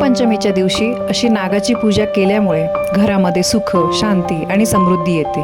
नागपंचमीच्या दिवशी अशी नागाची पूजा केल्यामुळे घरामध्ये सुख, शांती आणि समृद्धी येते.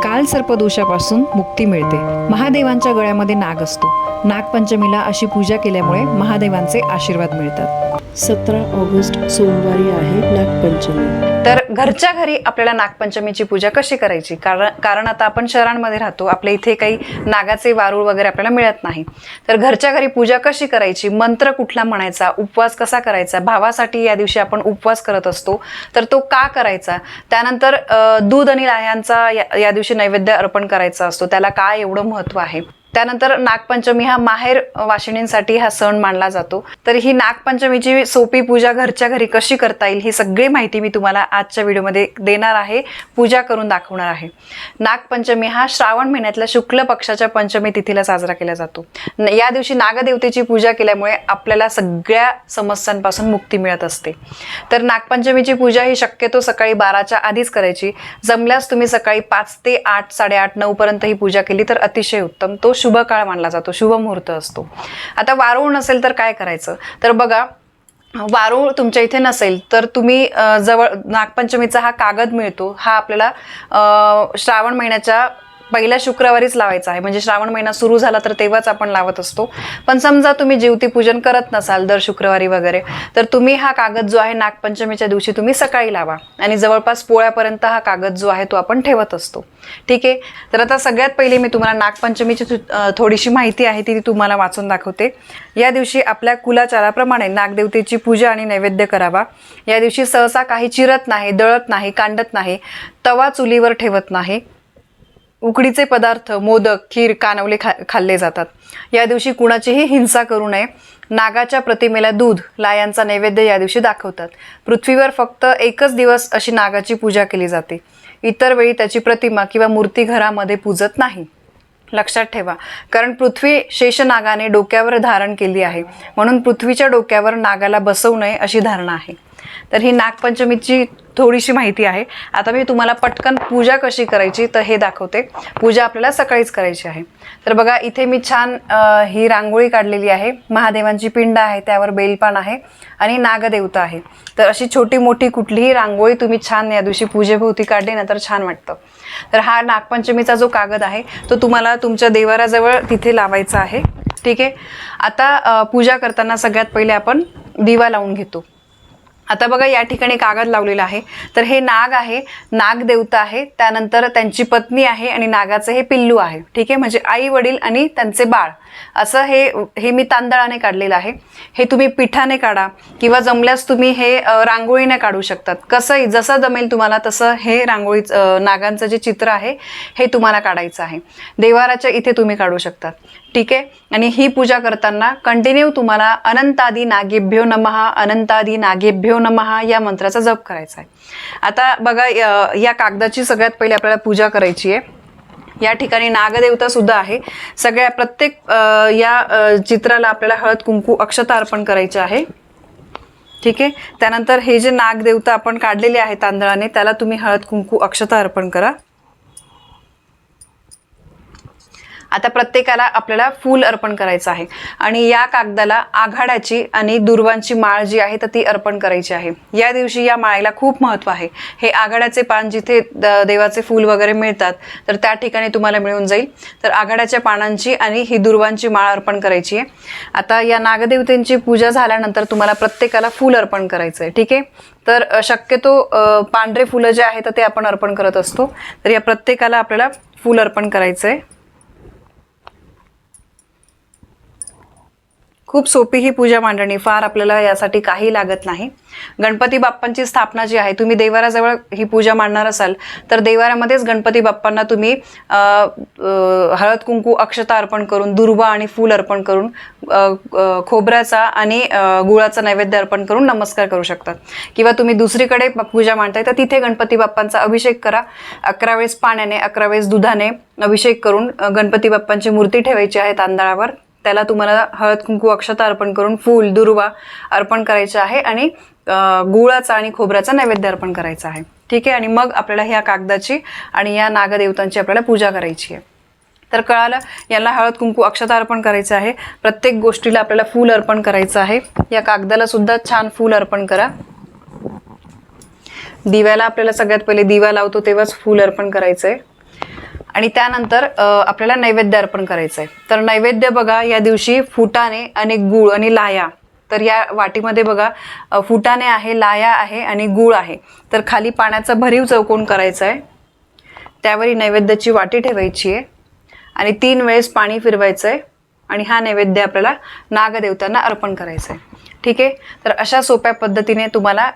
काल सर्पदोषापासून मुक्ती मिळते. महादेवांच्या गळ्यामध्ये नाग असतो. नागपंचमीला अशी पूजा केल्यामुळे महादेवांचे आशीर्वाद मिळतात. 17 ऑगस्ट सोमवारी आहे नागपंचमी. तर घरच्या घरी आपल्याला नागपंचमीची पूजा कशी करायची? कारण आता आपण शहरांमध्ये राहतो, आपल्या इथे काही नागाचे वारूळ वगैरे आपल्याला मिळत नाही. तर घरच्या घरी पूजा कशी करायची, मंत्र कुठला म्हणायचा, उपवास कसा करायचा, भावासाठी या दिवशी आपण उपवास करत असतो, तर तो का करायचा, त्यानंतर दूध आणि लाह्यांचा या दिवशी नैवेद्य अर्पण करायचा असतो, त्याला काय एवढं महत्त्व आहे. त्यानंतर नागपंचमी हा माहेर वाशिणींसाठी हा सण मानला जातो. तर ही नागपंचमीची सोपी पूजा घरच्या घरी कशी करता येईल ही सगळी माहिती मी तुम्हाला आजच्या व्हिडिओमध्ये देणार आहे, पूजा करून दाखवणार आहे. नागपंचमी हा श्रावण महिन्यातल्या शुक्ल पक्षाच्या पंचमी तिथीला साजरा केला जातो. या दिवशी नागदेवतेची पूजा केल्यामुळे आपल्याला सगळ्या समस्यांपासून मुक्ती मिळत असते. तर नागपंचमीची पूजा ही शक्यतो सकाळी 12च्या आधीच करायची. जमल्यास तुम्ही सकाळी 5 ते 8, 8:30, 9 पर्यंत ही पूजा केली तर अतिशय उत्तम. तो शुभ काळ मानला जातो, शुभ मुहूर्त असतो. आता वारूळ नसेल तर काय करायचं? तर बघा, वारूळ तुमच्या इथे नसेल तर तुम्ही जवळ नागपंचमीचा हा कागद मिळतो, हा आपल्याला श्रावण महिन्याच्या पहिल्या शुक्रवारीच लावायचा आहे. म्हणजे श्रावण महिना सुरू झाला तर तेव्हाच आपण लावत असतो. पण समजा तुम्ही जीवती पूजन करत नसाल दर शुक्रवारी वगैरे, तर तुम्ही हा कागद जो आहे नागपंचमीच्या दिवशी तुम्ही सकाळी लावा आणि जवळपास पोळ्यापर्यंत हा कागद जो आहे तो आपण ठेवत असतो. ठीक आहे. तर आता सगळ्यात पहिले मी तुम्हाला नागपंचमीची थोडीशी माहिती आहे ती तुम्हाला वाचून दाखवते. या दिवशी आपल्या कुलाचाराप्रमाणे नागदेवतेची पूजा आणि नैवेद्य करावा. या दिवशी सहसा काही चिरत नाही, दळत नाही, कांडत नाही, तवा चुलीवर ठेवत नाही, उकडीचे पदार्थ, मोदक, खीर, कानवले खाल्ले जातात. या दिवशी कुणाचीही हिंसा करू नये. नागाच्या प्रतिमेला दूध, लायांचा नैवेद्य या दिवशी दाखवतात. पृथ्वीवर फक्त एकच दिवस अशी नागाची पूजा केली जाते. इतर वेळी त्याची प्रतिमा किंवा मूर्ती घरामध्ये पूजत नाही. लक्षात ठेवा, कारण पृथ्वी शेषनागाने डोक्यावर धारण केली आहे, म्हणून पृथ्वीच्या डोक्यावर नागाला बसवू नये अशी धारणा आहे. तर ही नागपंचमीची थोडीशी माहिती आहे. आता मी तुम्हाला पटकन पूजा कशी करायची तर हे दाखवते. पूजा आपल्याला सकाळीच करायची आहे. तर बघा, इथे मी छान ही रांगोळी काढलेली आहे. महादेवांची पिंड आहे, त्यावर बेलपान आहे आणि नागदेवता आहे. तर अशी छोटी मोठी कुठलीही रांगोळी तुम्ही छान या दिवशी पूजेभोवती काढली ना तर छान वाटतं. तर हा नागपंचमीचा जो कागद आहे तो तुम्हाला तुमच्या देवाराजवळ तिथे लावायचा आहे. ठीक आहे. आता पूजा करताना सगळ्यात पहिले आपण दिवा लावून घेतो. आता बघा, या ठिकाणी कागद लावलेला आहे. तर हे नाग आहे, नागदेवता आहे, त्यानंतर त्यांची पत्नी आहे आणि नागाचं हे पिल्लू आहे. ठीक आहे. म्हणजे आई वडील आणि त्यांचे बाळ असं हे मी तांदळाने काढलेलं आहे. हे तुम्ही पिठाने काढा किंवा जमल्यास तुम्ही हे रांगोळीने काढू शकतात. कसंही जसं जमेल तुम्हाला तसं हे रांगोळी नागांचं जे चित्र आहे हे तुम्हाला काढायचं आहे. देवाराच्या इथे तुम्ही काढू शकतात. ठीक आहे. आणि ही पूजा करताना कंटिन्यू तुम्हाला अनंतादी नागेभ्यो नमः, अनंतादी नागेभ्यो नमः या मंत्राचा जप करायचा आहे. आता बघा, या कागदाची सगळ्यात पहिले आपल्याला पूजा करायची आहे. या ठिकाणी नागदेवता सुद्धा आहे. प्रत्येक या चित्राला आपल्याला हळद कुंकू अक्षता अर्पण करायचे आहे. ठीक आहे. त्यानंतर हे जे नागदेवता आपण काढलेले आहे तांदळाने, त्याला तुम्ही हळद कुंकू अक्षता अर्पण करा. आता प्रत्येकाला आपल्याला फूल अर्पण करायचं आहे आणि या कागदाला आघाड्याची आणि दुर्वांची माळ जी आहे तर ती अर्पण करायची आहे. या दिवशी या माळेला खूप महत्त्व आहे. हे आघाड्याचे पान जिथे देवाचे फूल वगैरे मिळतात तर त्या ठिकाणी तुम्हाला मिळून जाईल. तर आघाड्याच्या पानांची आणि ही दुर्वांची माळ अर्पण करायची आहे. आता या नागदेवतेंची पूजा झाल्यानंतर तुम्हाला प्रत्येकाला फूल अर्पण करायचं आहे. ठीक आहे. तर शक्यतो पांढरे फुलं जे आहेत ते आपण अर्पण करत असतो. तर या प्रत्येकाला आपल्याला फूल अर्पण करायचं आहे. खूप सोपी ही पूजा मांडणी, फार आपल्याला यासाठी काही लागत नाही. गणपती बाप्पांची स्थापना जी आहे, तुम्ही देवाराजवळ ही पूजा मांडणार असाल तर देवारामध्येच गणपती बाप्पांना तुम्ही हळद कुंकू अक्षता अर्पण करून, दुर्वा आणि फूल अर्पण करून, खोबऱ्याचा आणि गुळाचा नैवेद्य अर्पण करून नमस्कार करू शकतात. किंवा तुम्ही दुसरीकडे पूजा मांडताय तर तिथे गणपती बाप्पांचा अभिषेक करा. 11 वेळेस पाण्याने, 11 वेळेस दुधाने अभिषेक करून गणपती बाप्पांची मूर्ती ठेवायची आहे तांदळावर. त्याला तुम्हाला हळद कुंकू अक्षता अर्पण करून फूल, दुर्वा अर्पण करायचे आहे आणि गुळाचा आणि खोबऱ्याचा नैवेद्य अर्पण करायचा आहे. ठीक आहे. आणि मग आपल्याला ह्या कागदाची आणि या नागदेवतांची आपल्याला पूजा करायची आहे. तर कळालं, याला हळद कुंकू अक्षता अर्पण करायचं आहे. प्रत्येक गोष्टीला आपल्याला फूल अर्पण करायचं आहे. या कागदाला सुद्धा छान फूल अर्पण करा. दिव्याला आपल्याला सगळ्यात पहिले दिवा लावतो तेव्हाच फूल अर्पण करायचं आहे. आणि त्यानंतर आपल्याला नैवेद्य अर्पण करायचं आहे. तर नैवेद्य बघा, या दिवशी फुटाणे आणि गूळ आणि लाया. तर या वाटीमध्ये बघा फुटाणे आहे, लाया आहे आणि गूळ आहे. तर खाली पाण्याचा भरीव चौकोन करायचा आहे. त्यावेळी नैवेद्याची वाटी ठेवायची आहे आणि 3 वेळेस पाणी फिरवायचं आहे आणि हा नैवेद्य आपल्याला नागदेवतांना अर्पण करायचा आहे. ठीक आहे. तर अशा सोप्या पद्धतीने तुम्हाला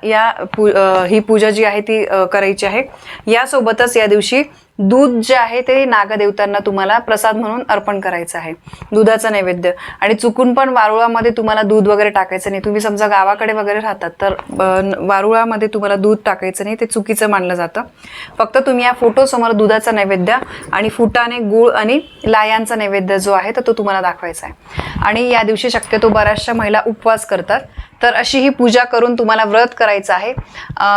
ही पूजा जी आहे ती करायची आहे. यासोबतच या दिवशी दूध जे आहे ते नागदेवतांना तुम्हाला प्रसाद म्हणून अर्पण करायचं आहे, दुधाचा नैवेद्य. आणि चुकून पण वारुळामध्ये तुम्हाला दूध वगैरे टाकायचं नाही. तुम्ही समजा गावाकडे वगैरे राहतात तर वारुळामध्ये तुम्हाला दूध टाकायचं नाही, ते चुकीचं मानलं जातं. फक्त तुम्ही या फोटोसमोर दुधाचा नैवेद्य आणि फुटाणे, गूळ आणि लायांचा नैवेद्य जो आहे तर तो तुम्हाला दाखवायचा आहे. आणि या दिवशी शक्यतो बऱ्याचशा महिला उपवास करतात. तर अशी ही पूजा करून तुम्हाला व्रत करायचं आहे.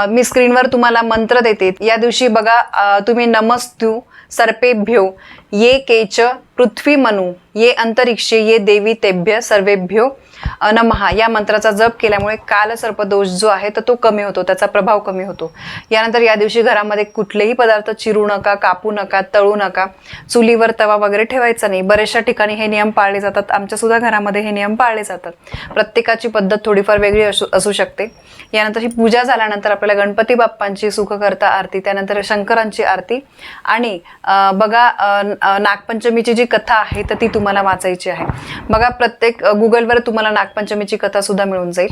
मी स्क्रीनवर तुम्हाला मंत्र देते. या दिवशी बघा तुम्ही नमस्तु सर्पेभ्यो ये केच पृथ्वी मनु ये अंतरिक्षे ये देवी तेभ्य सर्वेभ्यो नमः या मंत्राचा जप केल्यामुळे कालसर्पदोष जो आहे तर तो कमी होतो, त्याचा प्रभाव कमी होतो. यानंतर या दिवशी घरामध्ये कुठलेही पदार्थ चिरू नका, कापू नका, तळू नका, चुलीवर तवा वगैरे ठेवायचा नाही. बऱ्याचशा ठिकाणी हे नियम पाळले जातात. आमच्या सुद्धा घरामध्ये हे नियम पाळले जातात. प्रत्येकाची पद्धत थोडीफार वेगळी असू शकते. यानंतर ही पूजा झाल्यानंतर आपल्याला गणपती बाप्पांची सुखकर्ता आरती, त्यानंतर शंकरांची आरती आणि बघा नागपंचमीची जी कथा आहे तर ती तुम्हाला वाचायची आहे. बघा प्रत्येक गुगलवर तुम्हाला नागपंचमीची कथा सुद्धा मिळून जाईल.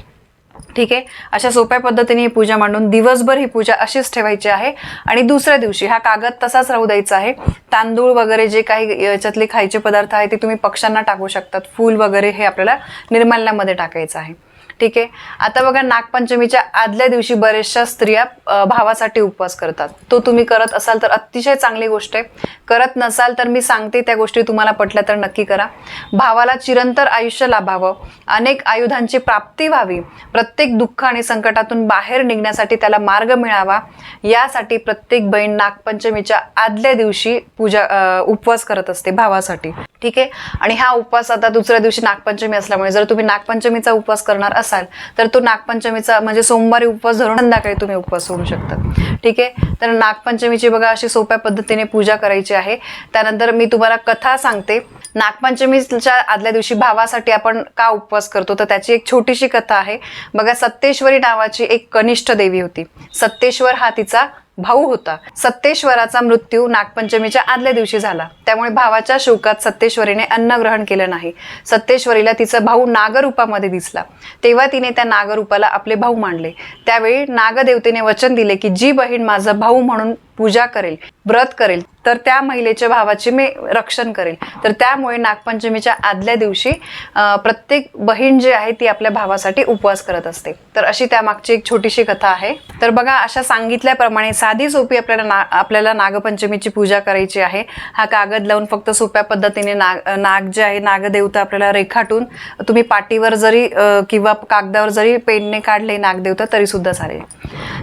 ठीक आहे. अशा सोप्या पद्धतीने ही पूजा मांडून दिवसभर ही पूजा अशीच ठेवायची आहे. आणि दुसऱ्या दिवशी हा कागद तसाच राहू द्यायचा आहे. तांदूळ वगैरे जे काही याच्यातले खायचे पदार्थ आहे ते तुम्ही पक्ष्यांना टाकू शकतात. फूल वगैरे हे आपल्याला निर्माल्यामध्ये टाकायचं आहे. ठीक आहे. आता बघा नागपंचमीच्या आदल्या दिवशी बऱ्याचशा स्त्रिया भावासाठी उपवास करतात. तो तुम्ही करत असाल तर अतिशय चांगली गोष्ट आहे. करत नसाल तर मी सांगते त्या गोष्टी तुम्हाला पटल्या तर नक्की करा. भावाला चिरंतर आयुष्य लाभावं, अनेक आयुधांची प्राप्ती व्हावी, प्रत्येक दुःख आणि संकटातून बाहेर निघण्यासाठी त्याला मार्ग मिळावा, यासाठी प्रत्येक बहीण नागपंचमीच्या आदल्या दिवशी उपवास करत असते भावासाठी. ठीक आहे. आणि हा उपवास आता दुसऱ्या दिवशी नागपंचमी असल्यामुळे जर तुम्ही नागपंचमीचा उपवास करणार असाल तर तो नागपंचमीचा म्हणजे सोमवारी उपवास धरून संध्याकाळी तुम्ही उपवास सोडू शकता. ठीक आहे. तर नागपंचमीची बघा अशी सोप्या पद्धतीने पूजा करायची आहे. त्यानंतर मी तुम्हाला कथा सांगते. नागपंचमीच्या आदल्या दिवशी भावासाठी आपण का उपवास करतो तर त्याची एक छोटीशी कथा आहे. बघा सत्तेश्वरी नावाची एक कनिष्ठ देवी होती. सत्तेश्वर हा तिचा भाऊ होता. सत्तेश्वराचा मृत्यू नागपंचमीच्या आदल्या दिवशी झाला. त्यामुळे भावाच्या शोकात सत्तेश्वरीने अन्न ग्रहण केलं नाही. सत्तेश्वरीला तिचा भाऊ नागरूपामध्ये दिसला. तेव्हा तिने त्या नागरूपाला आपले भाऊ मानले. त्यावेळी नागदेवतेने वचन दिले की जी बहीण माझा भाऊ म्हणून पूजा करेल, व्रत करेल तर त्या महिलेच्या भावाचे मी रक्षण करेल. तर त्यामुळे नागपंचमीच्या आदल्या दिवशी प्रत्येक बहीण जी आहे ती आपल्या भावासाठी उपवास करत असते. तर अशी त्यामागची एक छोटीशी कथा आहे. तर बघा अशा सांगितल्याप्रमाणे साधी सोपी आपल्याला नागपंचमीची पूजा करायची आहे. हा कागद लावून फक्त सोप्या पद्धतीने नाग जे आहे नागदेवता आपल्याला रेखाटून तुम्ही पाटीवर जरी किंवा कागदावर जरी पेनने काढले नागदेवता तरी सुद्धा चालेल.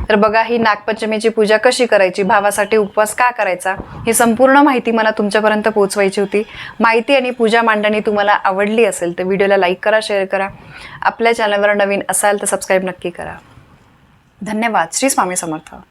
तर बघा ही नागपंचमीची पूजा कशी करायची, भावासाठी उपवास का करायचा, ही संपूर्ण माहिती मला तुमच्यापर्यंत पोहोचवायची होती. माहिती आणि पूजा मांडणी तुम्हाला आवडली असेल तर व्हिडिओला लाईक करा, शेअर करा. आपल्या चॅनलवर नवीन असाल तर सबस्क्राईब नक्की करा. धन्यवाद. श्री स्वामी समर्थ.